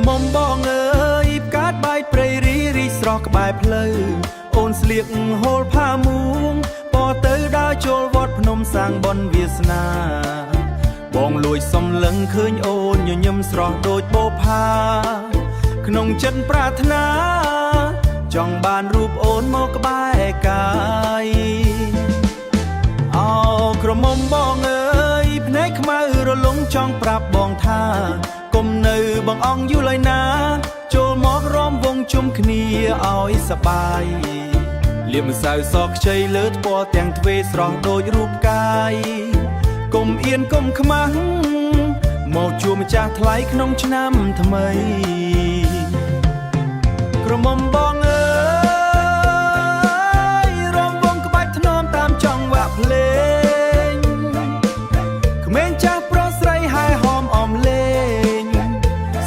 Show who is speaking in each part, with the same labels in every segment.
Speaker 1: មុំបងអើយផ្កាតបាយព្រៃរីរីស្រស់ក្បែរផ្លូវអូនស្លៀកហូលផាមួងពណ៌ទៅដើរចូលវត្តភ្នំសាងបុណ្យវាសនាបងលួចសំលឹងឃើញអូនញញឹមស្រស់ដូចបូផាក្នុងចិត្តប្រាថ្នាចង់បានរូបអូនមកក្បែរកាយអោក្រមុំបងអើយភ្នែកខ្មៅរលងចង់ប្រាប់បងថាគុំនៅបងអង្គយូរឡើយណាចូលមករំវងជុំគ្នាឲ្យសប្បាយលៀមម្សៅសខ្ចីលើថ្ពាល់ទាំងទ្វេស្រស់ដូចរូបកាយគុំអៀនគុំខ្មាស់មកជួបម្ចាស់ថ្លៃក្នុងឆ្នាំថ្មីក្រមុំបងអើយរំវងក្បាច់ថ្នមតាមចង្វាក់ភ្លេងក្មេងចាស់ប្រុសស្រីហែហមអមលេង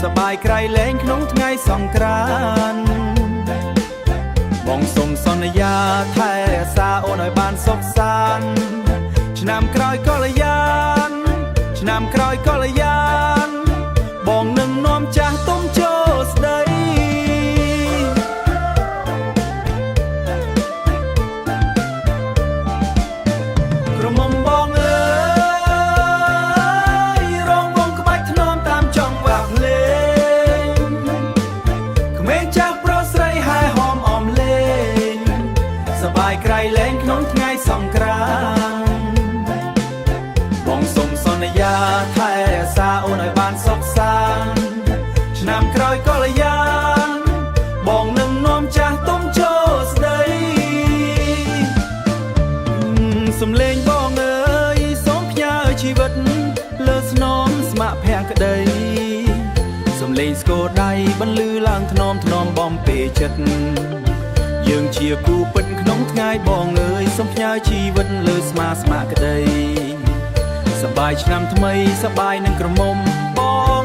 Speaker 1: សបាយក្រៃលែងក្នុងថ្ងៃសង្ក្រាន្តបងសុំសន្យាថែរក្សាអូនឲ្យបានសុខសាន្តឆ្នាំក្រោយកលយានឆ្នាំក្រោយកលយានបងនឹងនាំចាស់ទុំចូលស្ដីក្រមុំបងអើយរងវងក្បាច់ថ្នមតាមចង្វាក់ភ្លេងក្មេងចាស់ប្រុសស្រីហែហមអមលេងសបាយក្រៃលែងក្នុងថ្ងៃសង្ក្រាន្តបងសុំសន្យាថែរក្សាអូនឲ្យបានសុខសាន្តឆ្នាំក្រោយកលយានបងនឹងនាំចាស់ទុំចូលស្ដីសំលេងបងអើយសូមផ្ញើជីវិតលើស្នំស្ម័គ្រភក្តីសំលេងស្គរដៃបន្លឺឡើងថ្នមថ្នមបំពេចិត្តយើងជាគូពិតក្នុងថ្ងៃបងអើយសូមផ្ញើជីវិតលើស្មាស្ម័គ្រក្តីសបាយឆ្នាំថ្មីសបាយនឹងក្រមុំបង